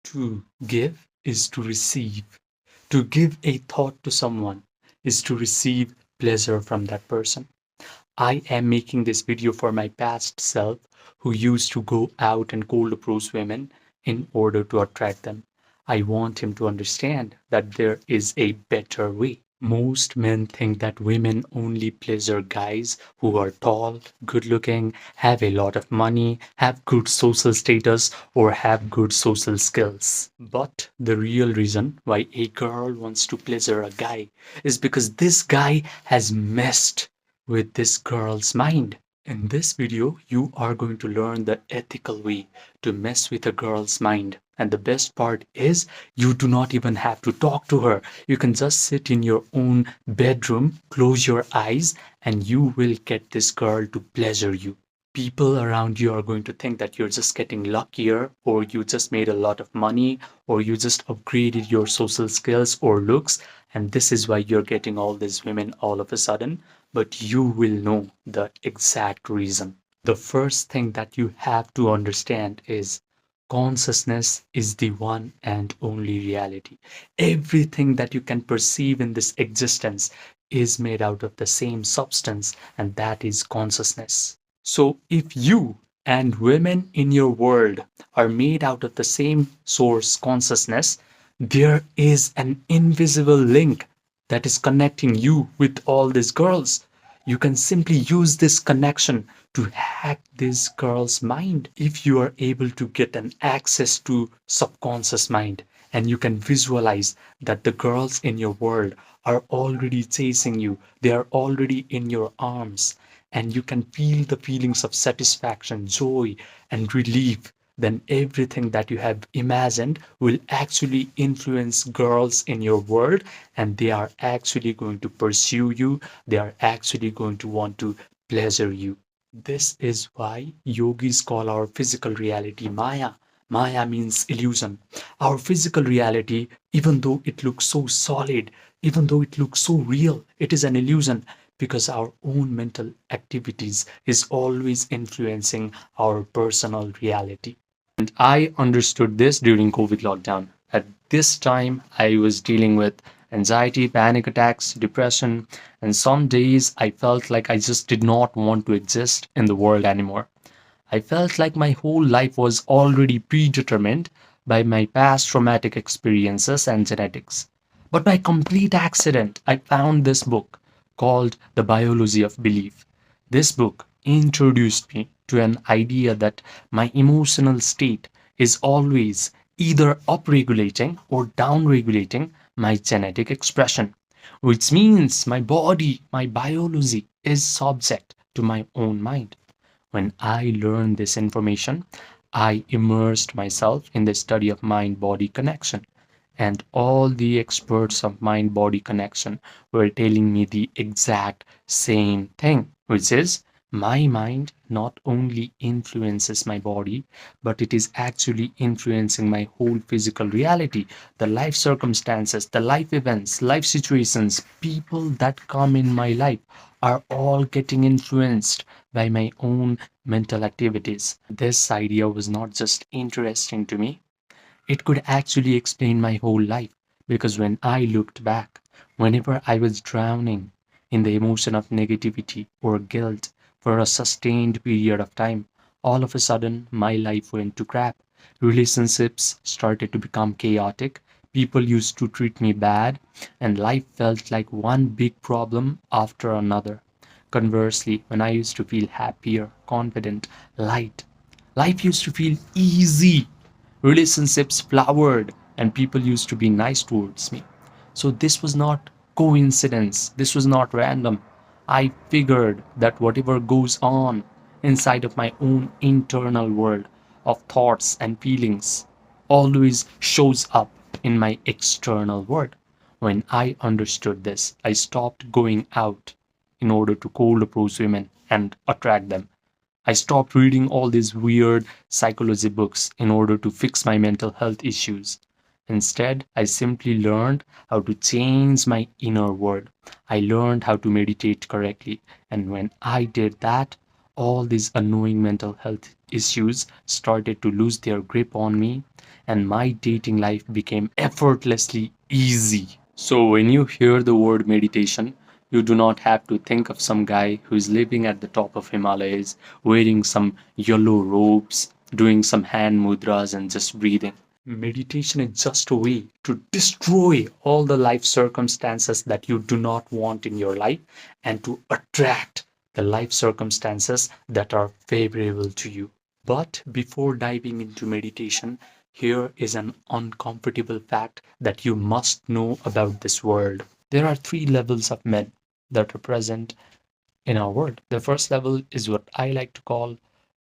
To give is to receive. To give a thought to someone is to receive pleasure from that person. I am making this video for my past self who used to go out and cold approach women in order to attract them. I want him to understand that there is a better way. Most men think that women only pleasure guys who are tall, good looking, have a lot of money, have good social status, or have good social skills. But the real reason why a girl wants to pleasure a guy is because this guy has messed with this girl's mind. In this video, you are going to learn the ethical way to mess with a girl's mind. And the best part is, you do not even have to talk to her. You can just sit in your own bedroom, close your eyes, and you will get this girl to pleasure you. People around you are going to think that you're just getting luckier, or you just made a lot of money, or you just upgraded your social skills or looks, and this is why you're getting all these women all of a sudden. But you will know the exact reason. The first thing that you have to understand is consciousness is the one and only reality. Everything that you can perceive in this existence is made out of the same substance, and that is consciousness. So if you and women in your world are made out of the same source consciousness, there is an invisible link that is connecting you with all these girls. You can simply use this connection to hack this girl's mind. If you are able to get an access to subconscious mind, and you can visualize that the girls in your world are already chasing you, they are already in your arms, and you can feel the feelings of satisfaction, joy, and relief, then everything that you have imagined will actually influence girls in your world, and they are actually going to pursue you. They are actually going to want to pleasure you. This is why yogis call our physical reality Maya. Maya means illusion. Our physical reality, even though it looks so solid, even though it looks so real, it is an illusion because our own mental activities is always influencing our personal reality. And I understood this during COVID lockdown. At this time, I was dealing with anxiety, panic attacks, depression, and some days I felt like I just did not want to exist in the world anymore. I felt like my whole life was already predetermined by my past traumatic experiences and genetics. But by complete accident, I found this book called The Biology of Belief. This book introduced me to an idea that my emotional state is always either upregulating or downregulating my genetic expression, which means my body, my biology is subject to my own mind. When I learned this information, I immersed myself in the study of mind body connection. And all the experts of mind body connection were telling me the exact same thing, which is my mind not only influences my body, but it is actually influencing my whole physical reality, the life circumstances, the life events, life situations, people that come in my life are all getting influenced by my own mental activities. This idea was not just interesting to me, it could actually explain my whole life. Because when I looked back, whenever I was drowning in the emotion of negativity or guilt for a sustained period of time, all of a sudden my life went to crap. Relationships started to become chaotic. People used to treat me bad, and life felt like one big problem after another. Conversely, when I used to feel happier, confident, light, life used to feel easy. Relationships flowered, and people used to be nice towards me. So this was not coincidence, this was not random. I figured that whatever goes on inside of my own internal world of thoughts and feelings always shows up in my external world. When I understood this, I stopped going out in order to cold approach women and attract them. I stopped reading all these weird psychology books in order to fix my mental health issues. Instead, I simply learned how to change my inner world. I learned how to meditate correctly. And when I did that, all these annoying mental health issues started to lose their grip on me. and my dating life became effortlessly easy. So, when you hear the word meditation, you do not have to think of some guy who is living at the top of Himalayas, wearing some yellow robes, doing some hand mudras, and just breathing. Meditation is just a way to destroy all the life circumstances that you do not want in your life and to attract the life circumstances that are favorable to you. But before diving into meditation, here is an uncomfortable fact that you must know about this world. There are three levels of men that are present in our world. The first level is what I like to call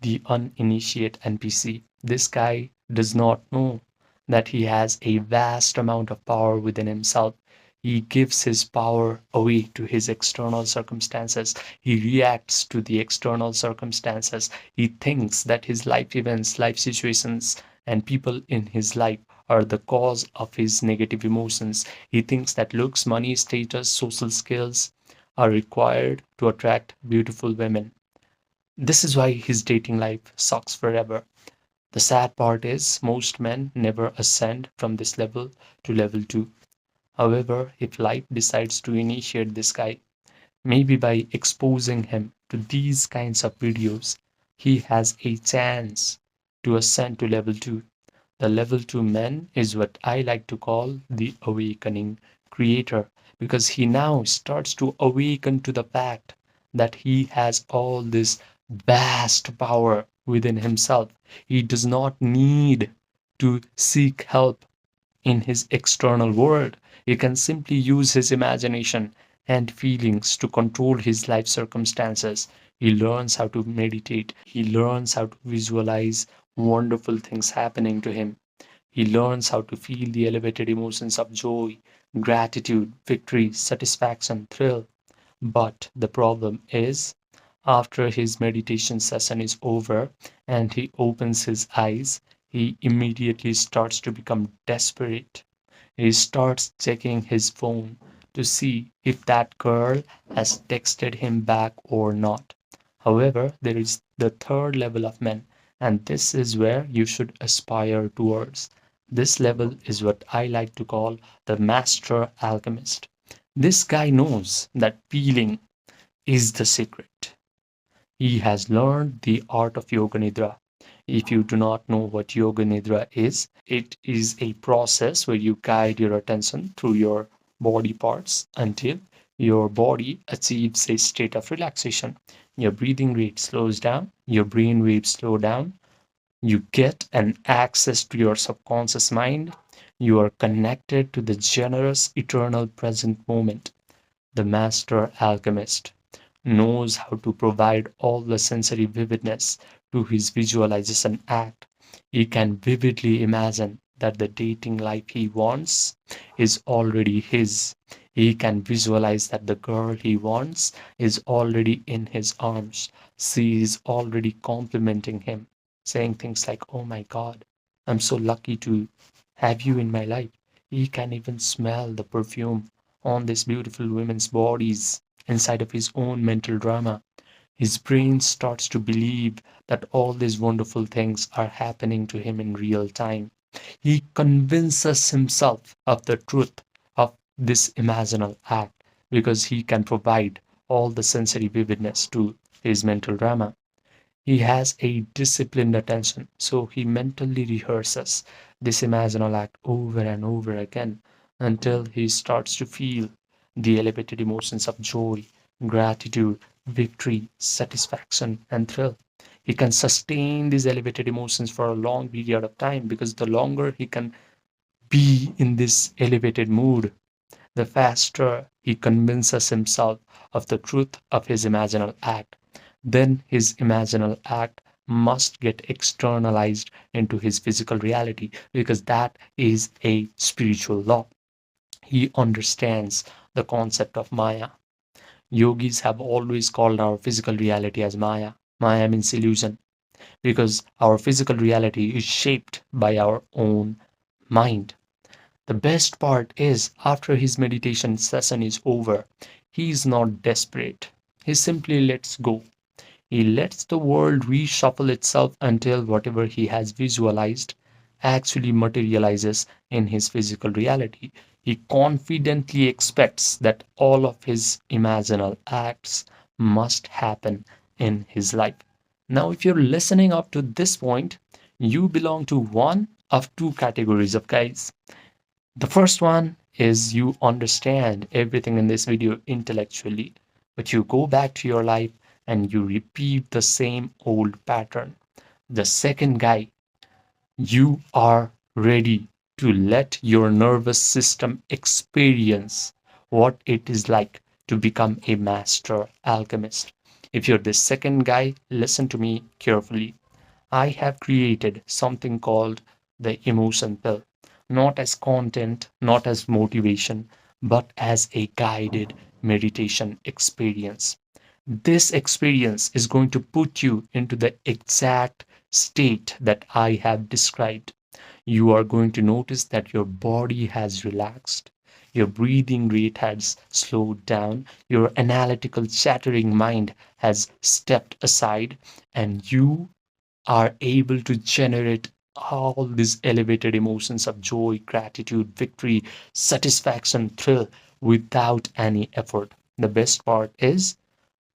the uninitiated NPC. This guy does not know that he has a vast amount of power within himself. He gives his power away to his external circumstances. He reacts to the external circumstances. He thinks that his life events, life situations, and people in his life are the cause of his negative emotions. He thinks that looks, money, status, social skills are required to attract beautiful women. This is why his dating life sucks forever. The sad part is most men never ascend from this level to level 2. However, if life decides to initiate this guy, maybe by exposing him to these kinds of videos, he has a chance to ascend to level 2. The level 2 man is what I like to call the awakening creator, because he now starts to awaken to the fact that he has all this vast power within himself. He does not need to seek help in his external world. He can simply use his imagination and feelings to control his life circumstances. He learns how to meditate. He learns how to visualize wonderful things happening to him. He learns how to feel the elevated emotions of joy, gratitude, victory, satisfaction, thrill. But the problem is, after his meditation session is over and he opens his eyes, he immediately starts to become desperate. He starts checking his phone to see if that girl has texted him back or not. However, there is the third level of men, and this is where you should aspire towards. This level is what I like to call the Master Alchemist. This guy knows that feeling is the secret. He has learned the art of Yoga Nidra. If you do not know what Yoga Nidra is, it is a process where you guide your attention through your body parts until your body achieves a state of relaxation. Your breathing rate slows down, your brain waves slow down, you get an access to your subconscious mind, you are connected to the generous, eternal present moment. The Master Alchemist knows how to provide all the sensory vividness to his visualization act. He can vividly imagine that the dating life he wants is already his. He can visualize that the girl he wants is already in his arms. She is already complimenting him, saying things like, "Oh my God, I'm so lucky to have you in my life." He can even smell the perfume on these beautiful women's bodies inside of his own mental drama. His brain starts to believe that all these wonderful things are happening to him in real time. He convinces himself of the truth of this imaginal act because he can provide all the sensory vividness to his mental drama. He has a disciplined attention, so he mentally rehearses this imaginal act over and over again until he starts to feel the elevated emotions of joy, gratitude, victory, satisfaction, and thrill. He can sustain these elevated emotions for a long period of time because the longer he can be in this elevated mood, the faster he convinces himself of the truth of his imaginal act. Then his imaginal act must get externalized into his physical reality because that is a spiritual law. He understands the concept of Maya. Yogis have always called our physical reality as Maya. Maya means illusion because our physical reality is shaped by our own mind. The best part is, after his meditation session is over, he is not desperate. He simply lets go. He lets the world reshuffle itself until whatever he has visualized actually materializes in his physical reality. He confidently expects that all of his imaginal acts must happen in his life. Now, if you're listening up to this point, you belong to one of two categories of guys. The first one is you understand everything in this video intellectually, but you go back to your life and you repeat the same old pattern. The second guy, you are ready to let your nervous system experience what it is like to become a master alchemist. If you're the second guy, listen to me carefully. I have created something called the emotion pill, not as content, not as motivation, but as a guided meditation experience. This experience is going to put you into the exact state that I have described. You are going to notice that your body has relaxed, your breathing rate has slowed down, your analytical, chattering mind has stepped aside, and you are able to generate all these elevated emotions of joy, gratitude, victory, satisfaction, thrill without any effort. The best part is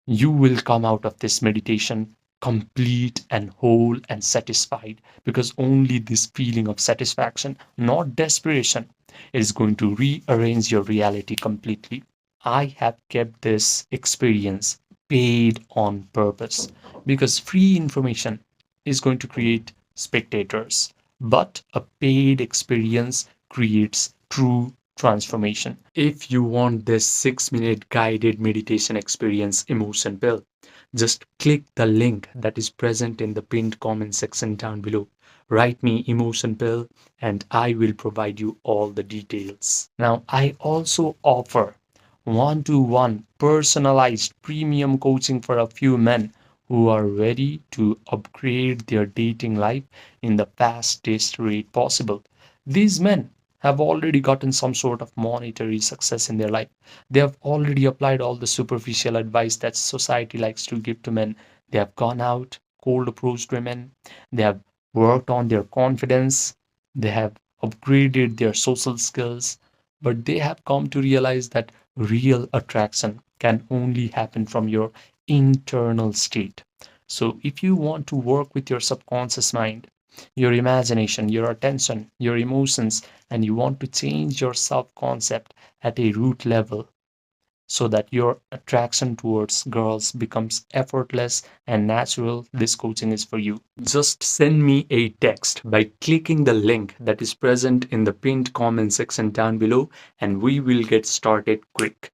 you will come out of this meditation complete and whole and satisfied, because only this feeling of satisfaction, not desperation, is going to rearrange your reality completely. I have kept this experience paid on purpose because free information is going to create spectators, but a paid experience creates true transformation. If you want this 6-minute guided meditation experience emotion pill, just click the link that is present in the pinned comment section down below. Write me emotion pill and I will provide you all the details. Now, I also offer one-to-one personalized premium coaching for a few men who are ready to upgrade their dating life in the fastest rate possible. These men have already gotten some sort of monetary success in their life. They have already applied all the superficial advice that society likes to give to men. They have gone out, cold approached women. They have worked on their confidence. They have upgraded their social skills. But they have come to realize that real attraction can only happen from your internal state. So, if you want to work with your subconscious mind, your imagination, your attention, your emotions, and you want to change your self concept at a root level so that your attraction towards girls becomes effortless and natural, this coaching is for you. Just send me a text by clicking the link that is present in the pinned comment section down below, and we will get started quick.